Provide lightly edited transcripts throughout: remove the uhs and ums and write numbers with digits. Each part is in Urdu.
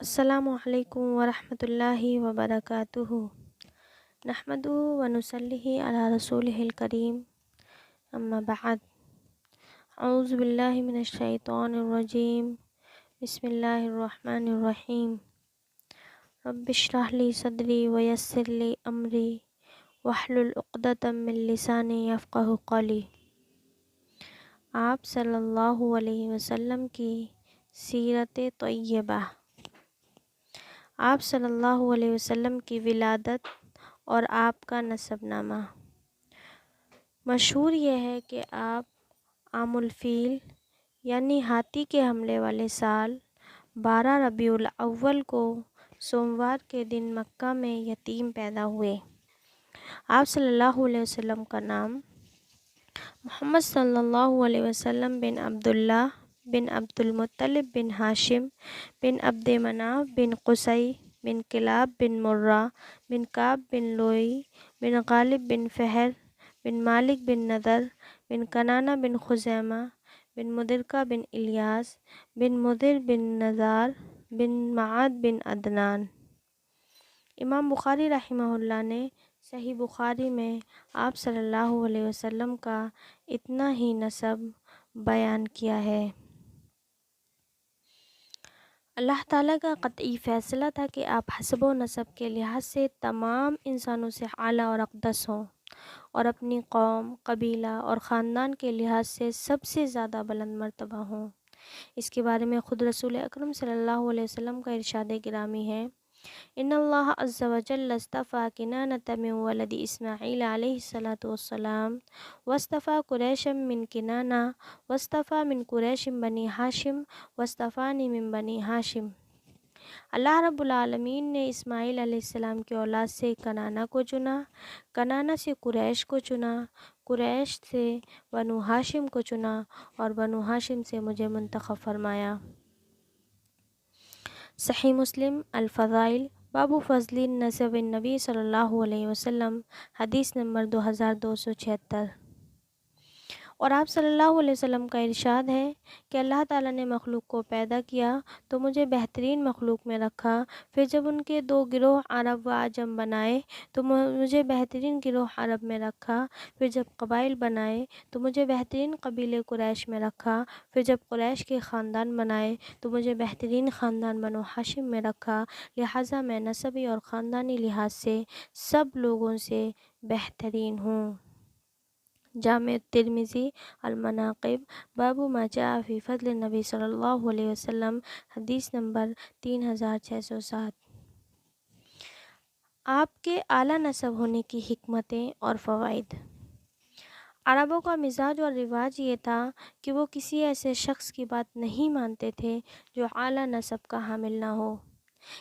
السلام علیکم ورحمۃ اللہ وبرکاتہ۔ نحمدہ ونصلی علی رسولہ الکریم، اما بعد۔ اعوذ باللہ من الشیطان الرجیم، بسم اللہ الرحمن الرحیم۔ رب اشرح لی صدری ویسر لی امری واحلل عقدۃ من لسانی یفقہوا قولی۔ آپ صلی اللہ علیہ وسلم کی سیرت طیبہ۔ آپ صلی اللہ علیہ وسلم کی ولادت اور آپ کا نسب نامہ۔ مشہور یہ ہے کہ آپ عام الفیل یعنی ہاتھی کے حملے والے سال 12 ربیع الاول کو سوموار کے دن مکہ میں یتیم پیدا ہوئے۔ آپ صلی اللہ علیہ وسلم کا نام محمد صلی اللہ علیہ وسلم بن عبداللہ بن عبد المطلب بن ہاشم بن عبد مناف بن قصی بن کلاب بن مرہ بن کعب بن لؤی بن غالب بن فہر بن مالک بن نضر بن کنانہ بن خزیمہ بن مدرکہ بن الیاس بن مدر بن نزار بن معد بن عدنان۔ امام بخاری رحمہ اللہ نے صحیح بخاری میں آپ صلی اللہ علیہ وسلم کا اتنا ہی نسب بیان کیا ہے۔ اللہ تعالیٰ کا قطعی فیصلہ تھا کہ آپ حسب و نسب کے لحاظ سے تمام انسانوں سے اعلیٰ اور اقدس ہوں، اور اپنی قوم، قبیلہ اور خاندان کے لحاظ سے سب سے زیادہ بلند مرتبہ ہوں۔ اس کے بارے میں خود رسول اکرم صلی اللہ علیہ وسلم کا ارشاد گرامی ہے: ان اللہ عز وجل اصطفیٰ کنانۃ من ولد اسماعیل علیہ الصلاۃ والسلام واصطفیٰ قریشا من کنانہ واصطفیٰ من قریش بنی ہاشم واصطفانی من بنی ہاشم۔ اللہ رب العالمین نے اسماعیل علیہ السلام کی اولاد سے کنانہ کو چنا، کنانہ سے قریش کو چنا، قریش سے بنو ہاشم کو چنا اور بنو ہاشم سے مجھے منتخب فرمایا۔ صحیح مسلم الفضائل، باب فضل نسب النبی صلی اللہ علیہ وسلم، حدیث نمبر 2276۔ اور آپ صلی اللہ علیہ وسلم کا ارشاد ہے کہ اللہ تعالیٰ نے مخلوق کو پیدا کیا تو مجھے بہترین مخلوق میں رکھا، پھر جب ان کے دو گروہ عرب و عجم بنائے تو مجھے بہترین گروہ عرب میں رکھا، پھر جب قبائل بنائے تو مجھے بہترین قبیلے قریش میں رکھا، پھر جب قریش کے خاندان بنائے تو مجھے بہترین خاندان بنو ہاشم میں رکھا، لہٰذا میں نسبی اور خاندانی لحاظ سے سب لوگوں سے بہترین ہوں۔ جامع ترمذی المناقب، باب ما جاء فی فضل النبی صلی اللہ علیہ وسلم، حدیث نمبر 3607۔ آپ کے اعلیٰ نسب ہونے کی حکمتیں اور فوائد۔ عربوں کا مزاج اور رواج یہ تھا کہ وہ کسی ایسے شخص کی بات نہیں مانتے تھے جو اعلیٰ نسب کا حامل نہ ہو،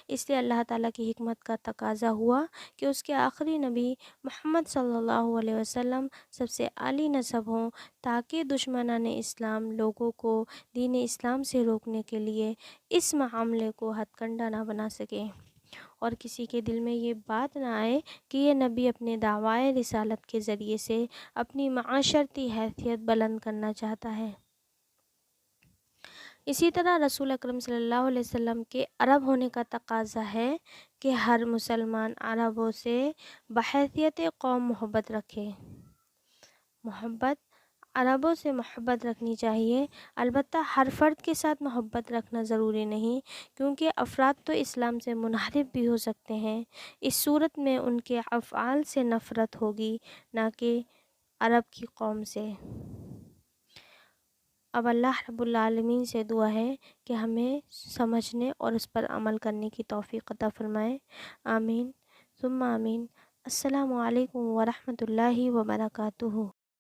اس لیے اللہ تعالیٰ کی حکمت کا تقاضا ہوا کہ اس کے آخری نبی محمد صلی اللہ علیہ وسلم سب سے عالی نسب ہوں، تاکہ دشمنان اسلام لوگوں کو دین اسلام سے روکنے کے لیے اس معاملے کو ہتھ کنڈا نہ بنا سکیں، اور کسی کے دل میں یہ بات نہ آئے کہ یہ نبی اپنے دعویٰ رسالت کے ذریعے سے اپنی معاشرتی حیثیت بلند کرنا چاہتا ہے۔ اسی طرح رسول اکرم صلی اللہ علیہ وسلم کے عرب ہونے کا تقاضا ہے کہ ہر مسلمان عربوں سے بحیثیت قوم محبت رکھے۔ عربوں سے محبت رکھنی چاہیے، البتہ ہر فرد کے ساتھ محبت رکھنا ضروری نہیں، کیونکہ افراد تو اسلام سے منحرف بھی ہو سکتے ہیں۔ اس صورت میں ان کے افعال سے نفرت ہوگی، نہ کہ عرب کی قوم سے۔ اب اللہ رب العالمین سے دعا ہے کہ ہمیں سمجھنے اور اس پر عمل کرنے کی توفیق عطا فرمائے، آمین ثم آمین۔ السلام علیکم ورحمۃ اللہ وبرکاتہ۔